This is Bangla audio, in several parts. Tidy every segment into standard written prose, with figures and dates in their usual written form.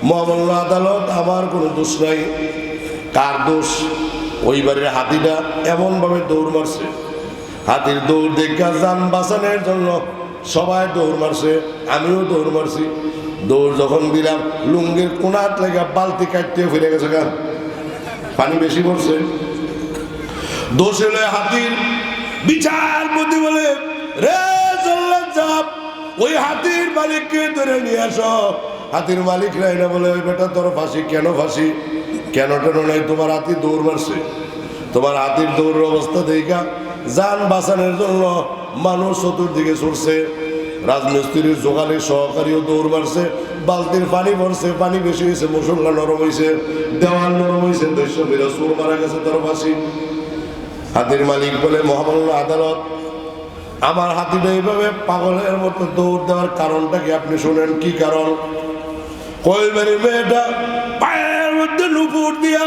মহামান্য আদালত, আমার কোনো দোষ নাই। কার দোষ? ওই বাড়ির হাতিটা এমনভাবে দৌড় মারছে, হাতির দৌড় দেখা যান বাঁচানোর জন্য সবাই দৌড় মারছে, আমিও দৌড় মারছি। দৌড় যখন দিলাম, লুঙ্গির কোনার লেগে বালতি কাটতে ফিরে গেছে, গা পানি বেশি পড়ছে। দোষ হলে হাতির। বিচারপতি বলে, রে জল্লাদ সাহেব, ওই হাতির মালিককে ধরে নিয়ে আসো। হাতির মালিক নাই না, বলে ওই বেটা তোর ফাঁসি। কেন ফাঁসি? কেন টেন নাই, তোমার হাতি দৌড় মারছে। তোমার হাতির দৌড়ের অবস্থা দেখা যান বাঁচানোর জন্য মানুষ চতুর্দিকে ছুটছে, রাজমিস্ত্রির জোগালের সহকারীও দৌড় মারছে, বালতির পানি পড়ছে, পানি বেশি হয়েছে, মশলা নরম হয়েছে, দেওয়াল নরম হয়েছে, দৈশ্য মেরা সুর মারা গেছে, তোর ফাঁসি। হাতির মালিক বলে, মহামান্য আদালত, আমার হাতিটা এইভাবে পাগলের মতো দৌড় দেওয়ার কারণটা কি আপনি শোনেন। কি কারণ? কইবারি মেয়েটা পায়ের মধ্যে নুপুর দিয়া,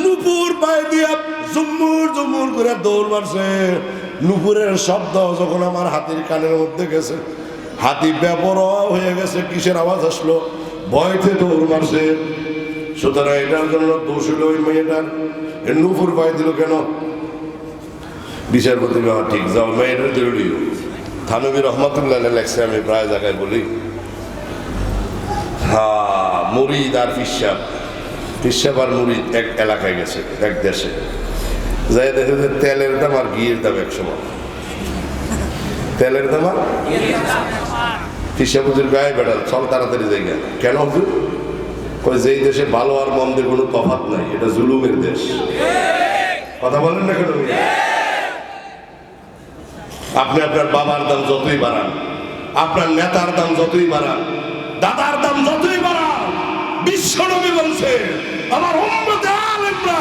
নুপুর পায়ে দিয়া জুমুর জুমুর করে দৌড় মারছে। নুপুরের শব্দ যখন আমার হাতির কানের মধ্যে গেছে, হাতি বেপরোয়া হয়ে গেছে। কিসের আওয়াজ আসলো? ভয়তে দৌড় মারছে। সুতরাং এটার জন্য দোষ হলো ওই মেয়েটার। নুপুর পায়ে দিল কেন? বিচারপতি, ঠিক, যাও মেয়েটার জরুরি। থানবী রহমতুল্লাহ লেখছে, আমি প্রায় জায়গায় বলি, হ্যাঁ, মুরিদ আর পিসাব, পিসাব আর মুরিদ এক এলাকায় গেছে, এক দেশে যাই দেখে যে তেলের দাম আর ঘিয়ের দাম এক সময়। তেলের দাম আর পিসাব হুজুর গায়ে বেড়াল, চল তাড়াতাড়ি জায়গা। কেন হুজুর? কই যেই দেশে ভালো আর মন্দের কোনো তফাৎ নাই, এটা জুলুমের দেশ। কথা বলেন না কেন? আপনি আপনার বাবার দাম যতই বাড়ান, আপনার নেতার দাম যতই বাড়ান, দাদার দাম যতই বাড়ান, বিশ্বনবী বলছে আমার উম্মতে আলেমরা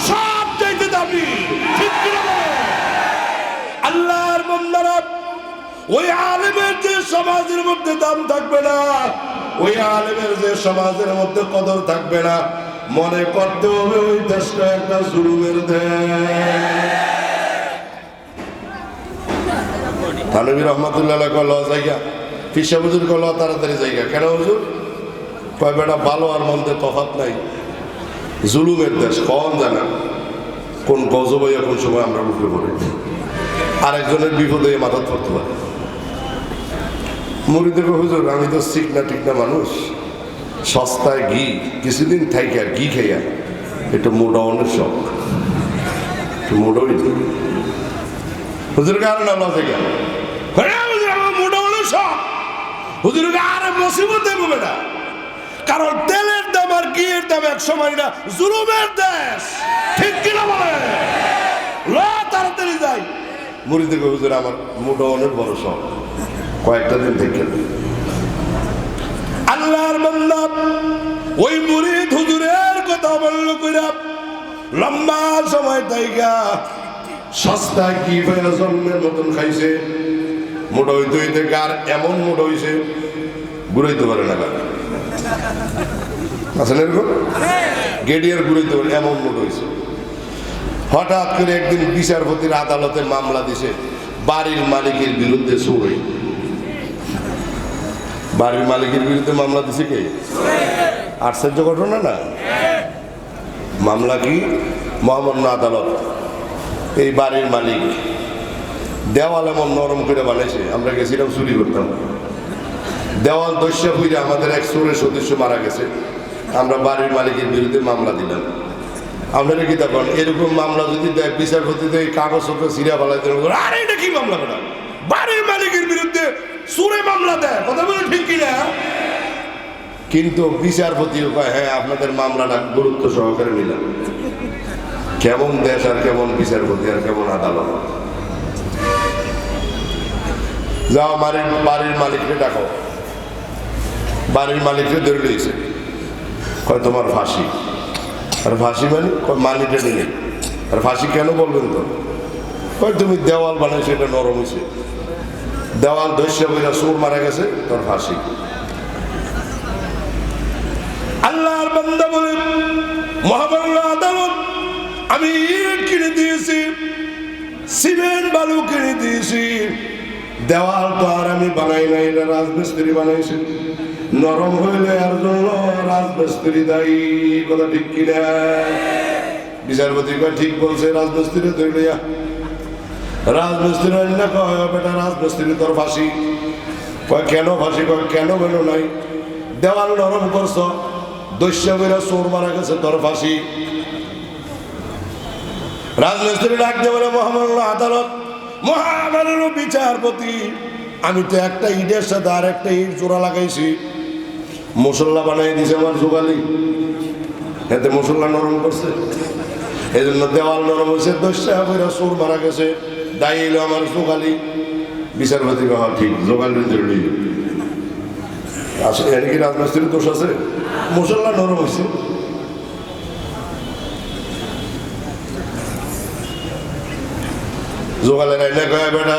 সব চাইতে দামি। ঠিক কি না? আল্লাহর বান্দারা, ওই আলেমের যে সমাজের মধ্যে দাম থাকবে না, ওই আলেমের যে সমাজের মধ্যে কদর থাকবে না, মনে করতে হবে ওই দেশটা একটা জুলুমের দেশ। থানবী রহমতুল্লাহ কল জায়গা, পিসা হুজুর কল তাড়াতাড়ি জায়গা। কেন হুজুর? কয় বেটা ভালো আর মন্দের তফাৎ নাই, জুলুমের দেশ। কম জানা কোন গজবইয়া কোন সময় আমরা উঠে পড়ি, আরেকজনের বিপদে মাথা ধরতে পারে। মুড়ি দেখো হুজুর, আমি তো শিখনা টিকনা মানুষ, সস্তায় ঘি, কিছুদিন থাইকা ঘি খাইয়া একটু মোটা অনেক শখ, একটু মোটাই হুজুর কারণ আল্লাহ থেকে হুজুর আরে মুসিবত দেবো বেটা। কারণ তেলের দাম আর ঘিয়ের দাম এক সময় না, জুলুমের দেশ। ঠিক কিনা বলে? তাড়াতাড়ি যাই। মুড়ি থেকে হুজুর আমার মোটা অনেক বড় শখ, কয়েকটা দিন থেকে। আল্লাহর বান্দা ওই মুরিদ হুজুরের কথা বলল কইরা লম্বা সময় তাইগা সস্তা কি ভাইয়া জন্মের মতন খাইছে। মোটা হইতে হইতে গার এমন মোটা হইছে ঘুরাইতে পারে না। গার আছেন এরকম গেডিয়ার ঘুরাইতে পারে, এমন মোটা হইছে। হঠাৎ করে একদিন বিচারপতির আদালতে মামলা দিছে বাড়ির মালিকের বিরুদ্ধে। চুরি, বাড়ির মালিকের বিরুদ্ধে মামলা দিছে কে? আশ্চর্য ঘটনা না? মামলা কি? মহামান্য আদালত এই বাড়ির মালিক দেওয়াল এমন নরম করে বানাইছে, আমরা গেছিলাম চুরি করতাম, দেওয়াল দস্যা হইলে আমাদের এক চোরের সদস্য মারা গেছে, আমরা বাড়ির মালিকের বিরুদ্ধে মামলা দিলাম। আপনারা কি তখন এরকম মামলা যদি দেয়, বিচারপতি এই কাগজ পত্র সিরিয়া ফেলাই দেন, আরে এটা কি মামলা করা? বাড়ির মালিকের বিরুদ্ধে চোরে মামলা দেয়, কথা বলে ঠিক কিনা? কিন্তু বিচারপতিও কয় হ্যাঁ আপনাদের মামলাটা গুরুত্ব সহকারে নিলাম। কেমন দেশ আর কেমন বিচারপতি আর কেমন আদালত। যাও বাড়ির মালিককে ডাকো। বাড়ির মালিককে ধরে নিয়েছে, কয় তোমার ফাঁসি। আর ফাঁসি মানে মালিকটা নিয়ে, আর ফাঁসি কেন বলবেন তো? কয় তুমি দেওয়াল বানাইছো, এটা নরম হয়েছে, দেওয়াল দস্যা বইরা চোর মারা গেছে, তোর ফাঁসি। আল্লাহর বান্দা বলে মহামান্য আদালত, আমি ইট কিনে দিয়েছি, সিমেন্ট বালু কিনে দিয়েছি, দেওয়াল তো আর আমি বানাই নাই, এটা রাজমিস্ত্রি বানাইছে। নরম হইলে আর জন্য রাজমিস্ত্রি দায়ী। কথা ঠিক কিনা? বিচারপতি কয় ঠিক বলছে, রাজমিস্ত্রি ধরিয়া। রাজমিস্ত্রি না কয় বেটা রাজমিস্ত্রি তোর ফাঁসি। কয় কেন ফাঁসি? কয় কেন বেরো নাই, দেওয়াল নরম করছ, দস্যা বেরা চোর মারা গেছে, তোর ফাঁসি। রাজমিস্ত্রি ডাক দিয়ে বলে মহামান্য আদালত, মহামান্য বিচারপতি, আমি তো একটা ইটের সাথে আর একটা ইট জোড়া লাগাইছি, মশলা বানাই দিছে আমার জোগালি, এতে মশলা নরম করছে, এই জন্য দেওয়াল নরম হয়েছে, দস্যা বেরা চোর মারা গেছে, দায়ী এলো আমার জোগালি। বিচারপতি কহা ঠিক, জোগালি জরুরি আসলে এর কি রাজমিস্ত্রির দোষ আছে? মশলা নরম হয়েছে। জোগালের আইনা কয়া বেটা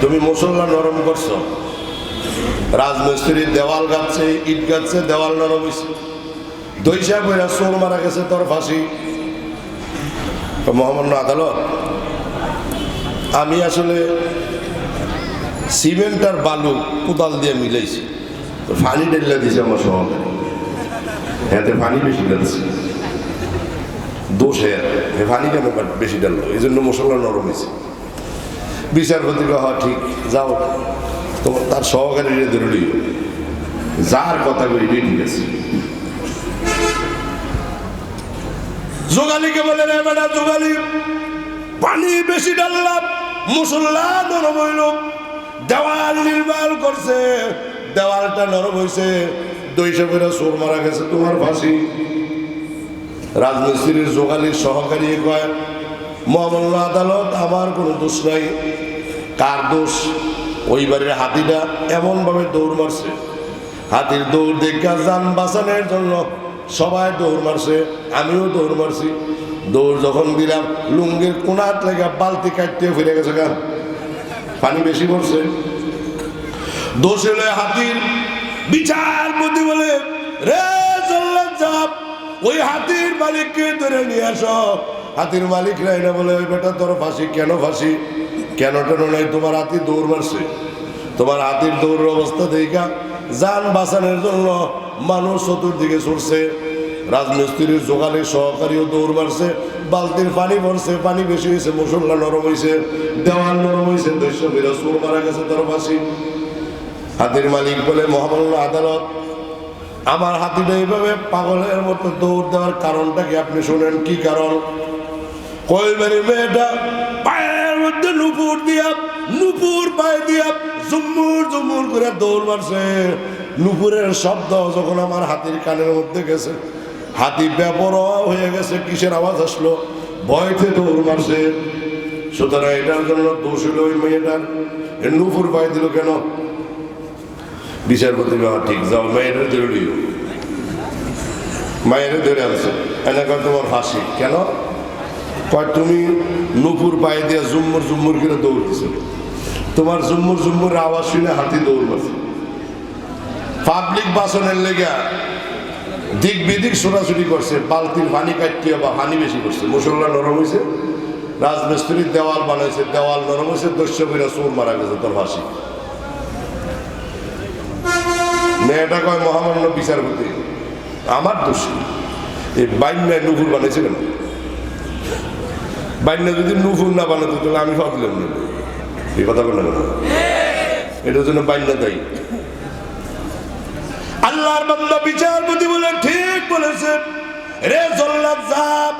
তুমি মশলা নরম করছো, রাজমিস্ত্রি দেওয়াল গাচ্ছে, ইট গাচ্ছে, দেওয়াল নরম হয়েছে, দইসা বইরা চোর মারা গেছে, তোর ফাঁসি। মহামান্য আদালত, আমি আসলে সিমেন্ট আর বালু কোদাল দিয়ে মিলাইছি, তো পানি ঢেলে দিয়েছে আমার সহকারী, এতে পানি বেশি ডালছে, দোষে পানি কেন বেশি ডাললো, এই জন্য মশলা নরম হয়েছে। বিচারপতি কহা ঠিক, যাও তোমার তার সহকারী ধরে যার কথা কই ঠিক আছে। জোগালিকে বলে রে বেটা জোগালি, পানি বেশি ডাললাম, মশলা নরম হইল, দেওয়াল নির্মাণ করছে, দেওয়ালটা নরম হয়েছে, দইসা করে চোর মারা গেছে, তোমার ফাঁসি। রাজমিস্ত্রির জোগালির সহকারী কয় মহামান্য আদালত, আমার কোনো দোষ নাই। কার দোষ? ওই বাড়ির হাতিটা এমন ভাবে দৌড় মারছে, হাতির দৌড় দেখা যান বাঁচানোর জন্য সবাই দৌড় মারছে, আমিও দৌড় মারছি। দৌড় যখন দিলাম, লুঙ্গির কোনাত লেগে বালতি কাটতে ফিরে গেছে, গা পানি বেশি পড়ছে। দোষ হলে হাতির। বিচারপতি বলে রে জল্লাদ সাহেব, ওই হাতির মালিককে ধরে নিয়ে আসো। হাতির মালিক রাইনা বলে ওই বেটা তোর ফাঁসি। কেন ফাঁসি? কেন টেন নাই, তোমার হাতি দৌড় মারছে, তোমার হাতির দৌড়ের অবস্থা দেখা যান বাঁচানোর জন্য মানুষ চতুর্দিকে ছুটছে, রাজমিস্ত্রির জোগালির সহকারীও দৌড় মারছে, বালতির পানি ভরছে, পানি বেশি হয়েছে, মশলা নরম হয়েছে, দেওয়াল নরম হয়েছে, দস্য বেরা চোর মারা গেছে, তোর ফাঁসি। হাতির মালিক বলে মহামান্য আদালত, আমার হাতিটা এইভাবে পাগলের মতো দৌড় দেওয়ার কারণটা কি আপনি শোনেন। কি কারণ? কইবারি মেয়েটা পায়ের মধ্যে নুপুর দিয়া, নুপুর পায়ে দিয়া জুম্মুর জুম্মুর করে দৌড় মারছে। নুপুরের শব্দ যখন আমার হাতির কানের মধ্যে গেছে, হাতি বেপরোয়া হয়ে গেছে, কিসের আওয়াজ আসলো, ভয়তে দৌড় মারছে। সুতরাং এটার জন্য দোষ হলো ওই মেয়েটার, নুপুর পায়ে দিল কেন? বিচারপতি ঠিক, যাও মেয়ের ধরে, মায়ের ধরে আনছে, এলাকা তোমার ফাঁসি। কেন? কয় তুমি নুপুর পায়ে দিয়ে জুম্মুর জুম্মুর করে দৌড়তেছ, তোমার জুম্মুর জুম্মুর আওয়াজ শুনে হাতি দৌড় মারছে। পাবলিক বাসনের লেগে দিক বিদিক ছোটাছুটি করছে, বালতির পানি কাটতে বা পানি বেশি করছে, মশলা নরম হয়েছে, রাজমিস্ত্রির দেওয়াল বানাইছে, দেওয়াল নরম হয়েছে, দস্য করে চোর মারা গেছে, তোর ফাঁসি। মেয়েটা কয় মহামান্য বিচারপতি, আমার দোষ, এই বাইন্যায় নুপুর বানাইছে কেন? বাইন্যা যদি নুপুর না বানাতো তাহলে আমি ভাবলাম না, এই কথা বলে না, এটার জন্য বাইন্যা দায়ী। আল্লাহর বান্দা বিচারপতি বলে ঠিক বলেছে রে জল্লাদ সাহেব,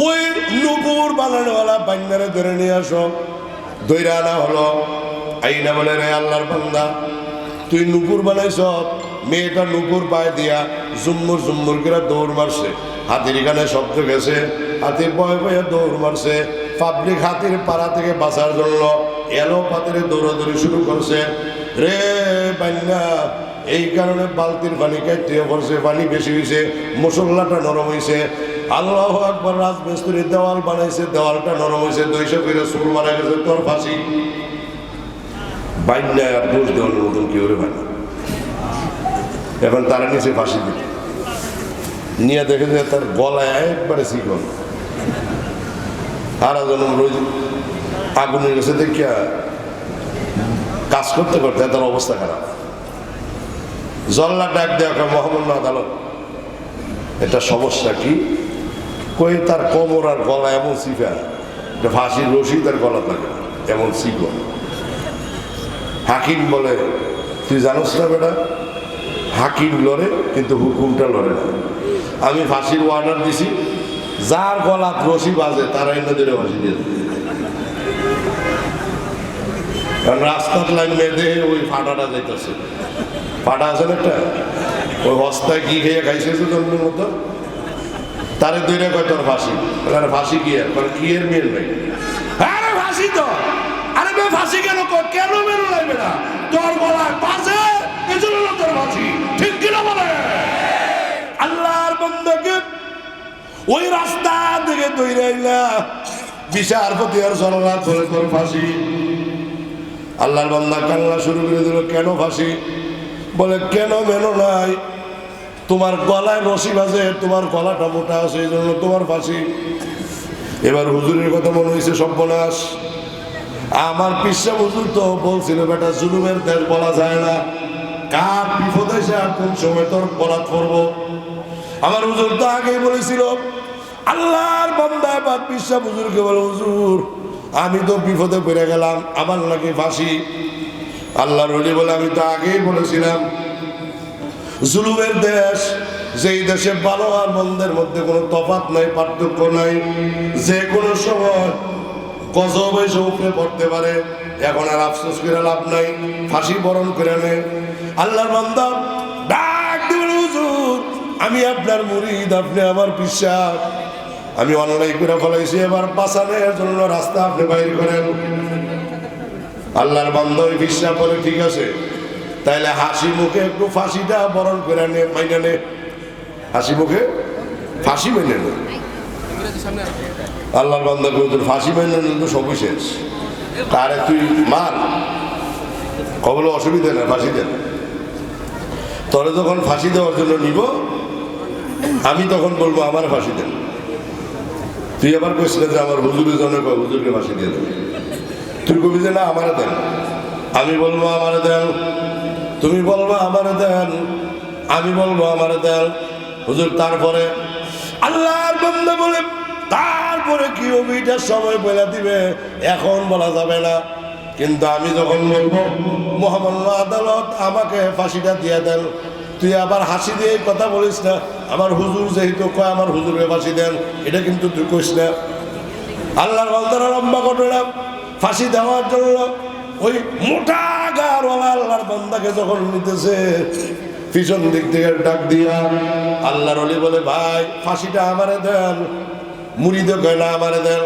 ওই নুপুর বানানোওয়ালা বাইন্যারে ধরে নিয়ে আসো। ধরে আনা হলো, আইনা বলে রে আল্লাহর বান্দা, তুই নুপুর বানাইছ, মেয়েটা নুপুর পায়ে দিয়া জুম্মুর জুম্মুর করে দৌড় মারছে, হাতির গানে শব্দ গেছে, হাতির বয়ে বয়ে দৌড় মারছে। পাবলিক হাতির পাড়া থেকে বাঁচার জন্য এলো পাতিরে দৌড়াদৌড়ি শুরু করছে। রে বান্যা, এই কারণে বালতির পানি কাটতে পড়ছে, পানি বেশি হয়েছে, মশলাটা নরম হয়েছে। আল্লাহু আকবার, রাজমিস্ত্রি দেওয়াল বানাইছে, দেওয়ালটা নরম হয়েছে, 200 করে চোর মারা গেছে, তোর ফাঁসি। বাইন্যায় আর দোষ দেওয়ার মতন কি করে ভাই? এখন তারা নিচে ফাঁসি দিত, নিয়ে দেখে যে তার গলায় একবারে শিকল, সারা জন্ম রোজ আগুনের কাছে দেখিয়া কাজ করতে করতে তার অবস্থা খারাপ। জল্লাদ ডাক দেওয়া কয় মহামান্য আদালত, এটা সমস্যা কি? কই তার কোমর আর গলা এমন চিপা, এটা ফাঁসির রশি তার গলা থাকে এমন চিপো। হাকিম বলে তুই জানোস না বেটা, হাকিম লড়ে কিন্তু হুকুমটা লড়ে না। আমি ফাঁসির অর্ডার দিছি, যার গলাত রশি বাজে তারা এনে ফাঁসি দিয়ে দেবে। কারণ রাস্তার লাইন মেয়েদে ওই ফাটাটা যাইতেছে, ফাটা আছে না একটা, ওই হস্তায় কি খেয়ে খাইছে জন্মের মতো, তারে দৈরা কয় তোর ফাঁসি। আরে ফাঁসি কি আর কি এর মেয়ের নাই? আরে ফাঁসি তো, আরে বে ফাঁসি কেন কেন মেরু লাগবে না? তোর গলায় বাজে এজন্য তোর ফাঁসি, ঠিক কিনা বলে? আল্লাহর বান্দাকে ওই রাস্তা থেকে দৈরাইলা বিচারপতি আর জনরাত বলে তোর ফাঁসি। আল্লাহর বান্দা কান্না শুরু করে দিল, কেন ফাঁসি? বলে কেন মেনো নাই, তোমার গলায় রশি বাজে, তোমার গলাটা মোটা আছে এই জন্য তোমার ফাঁসি। এবার হুজুরের কথা মনে হয়েছে সর্বনাশ, আমার পিসা হুজুর তো বলছিল বেটা জুলুমের দেশ বলা যায় না, কার বিপদ এসে কোন সময় তোর বলাৎ করবো। আমার হুজুর তো আগেই বলেছিল। আল্লাহর বান্দা এবার পিসা হুজুরকে বলে, হুজুর আমি তো বিপদে পড়ে গেলাম, আমার নাকি ফাঁসি। আল্লাহর ওলি বলে, আমি তো আগেই বলেছিলাম জুলুমের দেশ, যেই দেশে ভালো আর মন্দের মধ্যে কোনো তফাৎ নাই, পার্থক্য নাই, যে কোনো সময় গজব এসে উপরে পড়তে পারে। এখন আর আফসোস করে লাভ নাই, ফাঁসি বরণ করে নেয়। আল্লাহর বান্দা ডাক দিবেন, হুজুর আমি আপনার মুরিদ, আপনি আমার বিশ্বাস, আমি অন্যায় করে ফেলাইছি, এবার বাঁচানোর জন্য রাস্তা আপনি বাইর করেন। আল্লাহর বান্দা ওই বিশ্বাস করে ঠিক আছে, তাইলে হাসি মুখে একটু ফাঁসিটা বরণ করে নে, মাইনে নে, হাসি মুখে ফাঁসি মেনে নে। আল্লাহর বান্দা তোর ফাঁসি মেনে নিল তো সবই শেষ, তারে তুই মার, কবলে অসুবিধা নেই, ফাঁসি দেন। তোরে যখন ফাঁসি দেওয়ার জন্য নিব আমি তখন বলবো আমার ফাঁসি দেন। তুই আবার কইছিস যে আমার হুজুরের জন্য হুজুরকে ফাঁসি দিয়ে দেন, তুই কবি যে না আমারে দেন, আমি বলবো আমারে দেন, তুমি বলবো আমারে দেন, আমি বলবো আমারে দেন। হুজুর তারপরে আল্লাহর বান্দা বলে, তারপরে কি ওইটার সময় বলে দিবে, এখন বলা যাবে না, কিন্তু আমি যখন বলবো মহামান্য আদালত আমাকে ফাঁসিটা দিয়ে দেন, তুই আবার হাসি দিয়ে কথা বলিস না, আমার হুজুর যেহেতু কয় আমার হুজুরকে ফাঁসি দেন, এটা কিন্তু তুই কইস না। আল্লাহর বান্দারা লম্বা ঘটনা, ফাঁসি দেওয়ার জন্য ওই মোটা গাড়ওয়ালা আল্লাহর বান্দাকে যখন নিতেছে, পিছন দিক থেকে ডাক দিয়া আল্লাহর ওলি বলে, ভাই ফাঁসিটা আমারে দেন। মুরিদে কয় না আমারে দেন,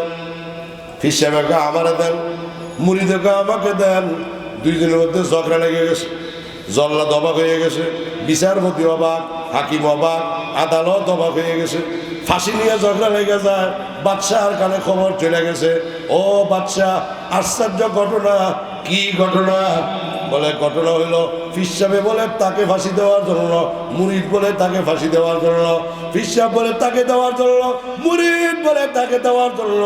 ফিসাবে কয় আমারে দেন, মুরিদে কয় আমাকে দেন। দুইজনের মধ্যে ঝগড়া লেগে গেছে, জল্লাদ অবাক হয়ে গেছে, বিচারপতি অবাক, হাকিম অবাক, আদালত অবাক হয়ে গেছে। ফাঁসি নিয়ে ঝগড়া লেগে যায়, বাদশাহর কানে খবর চলে গেছে, ও বাদশাহ আশ্চর্য ঘটনা। কি ঘটনা? বলে ঘটনা হইলো ফিসাবে বলে তাকে ফাঁসি দেওয়ার জন্য, মুরিদ বলে তাকে ফাঁসি দেওয়ার জন্য, ফিসাব বলে তাকে দেওয়ার জন্য, মুরিদ বলে তাকে দেওয়ার জন্য,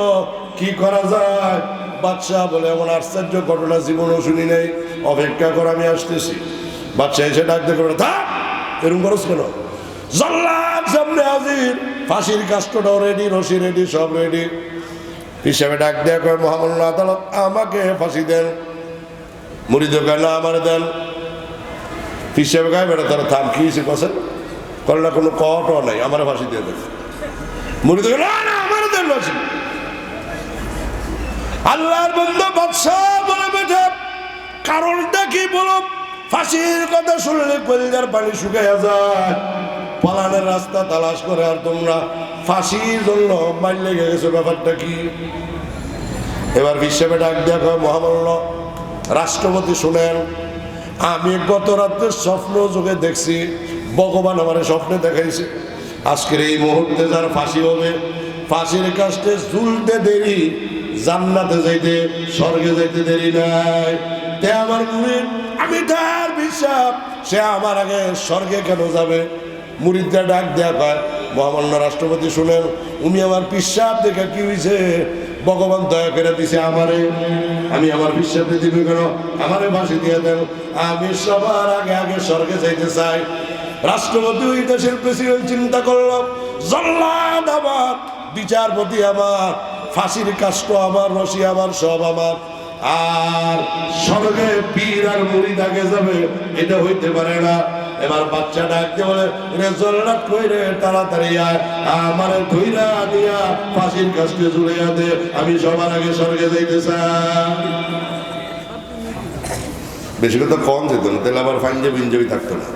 কি করা যায়? বাদশাহ বলে এমন আশ্চর্য ঘটনা জীবনও শুনি নাই, অপেক্ষা করে আমি আসতেছি। বাদশাহ এসে ডাকতে করে, থাক এরকম করছ কেন? জল্লাদ সামনে হাজির, ফাঁসির কাস্টটাও রেডি, রশি রেডি, সব রেডি। হিসাবে ডাক দেয়া কয়, মহামান্য আদালত আমাকে ফাঁসি দেন। মুরিদ না আমার দেন। হিসাবে গায়ে বেটা তারা থাম, কি হয়েছে কছেন? করে না কোনো কটও নাই, আমার ফাঁসি দিয়ে দেন। মুরিদ না না আমার দেন ফাঁসি। আল্লাহর বান্দা বাদশাহ বলে, বেটা কারণটা কি বলো? ফাঁসির কথা শুনলে কলিজার পানি শুকাইয়া যায়, পালানের রাস্তা তালাশ করে, আর তোমরা ফাঁসির জন্য মাইল লেগে গেছো, ব্যাপারটা কি? এবার হিসেবে ডাক দেয়া কয়, মহামান্য রাষ্ট্রপতি শুনেন, আমি গত রাত্রের স্বপ্ন যোগে দেখছি, ভগবান আমার স্বপ্নে দেখাইছে আজকের এই মুহূর্তে যার ফাঁসি হবে, ফাঁসির কাছে ঝুলতে দেরি, জান্নাতে যাইতে, স্বর্গে যাইতে দেরি নাই। তে আমার মুরিদ, আমি তার বিশ্বাস, সে আমার আগে স্বর্গে কেন যাবে? মুরিদরা ডাক দেয়া কয়, মহামান্য রাষ্ট্রপতি শুনেন, উনি আমার পিসাব দেখে কি হয়েছে, ভগবান দয়া করে দিছে আমারে, আমি আমার বিশ্বাসে দিবি কেন, আমারে ফাঁসি দিয়ে দেন, আমি সবার আগে আগে স্বর্গে যাইতে চাই। রাষ্ট্রপতি ওই দেশের প্রেসিডেন্ট চিন্তা করলো, জল্লাদ আমার, বিচারপতি আমার, ফাঁসির কাষ্ট আমার, রশি আমার, সব আমার, আর স্বর্গে পীর আর মুরিদ আগে যাবে, এটা হইতে পারে না। এবার বাচ্চা ডাকতে বলে, রে জল্লাদ কই রে, তাড়াতাড়ি আয়, আমারে ধইরা দিয়া ফাঁসির কাস্টে ঝুলাইয়া দে, আমি সবার আগে স্বর্গে যাইতে চাই। বেশি কথা কম যেত না, তাহলে আবার ফাইন বিঞ্জবি থাকতো না।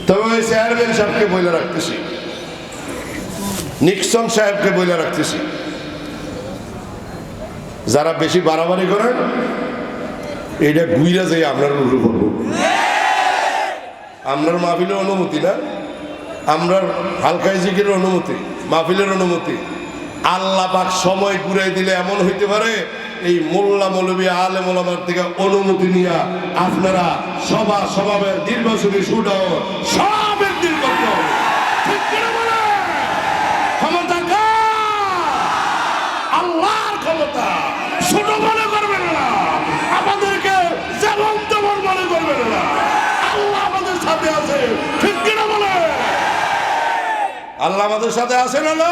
তবে ওই চেয়ারম্যান সাহেবকে বইলে রাখতেছি, নিক্সন সাহেবকে বইলে রাখতেছি, যারা বেশি বাড়াবাড়ি করেন এইটা গুইরা যাই আপনার উপরে পড়ব। আপনার মাহফিলের অনুমতি না, আমরার হালকাই জিকিরের অনুমতি, মাহফিলের অনুমতি। আল্লাহ পাক সময় ঘুরাই দিলে এমন হইতে পারে এই মোল্লা মৌলবী আলেম ওলামার থেকে অনুমতি নিয়ে আপনারা স্বভাবের দীর্ঘশ্রী সুডাও সবের দীর্ঘ ক্ষমতা আল্লাহর ক্ষমতা, ছোট মনে করবেন না, আমাদেরকে যেমন তেমন মনে করবেন না, আল্লাহ আমাদের সাথে আছে, ঠিক কিনা বলে? আল্লাহ আমাদের সাথে আছেন না?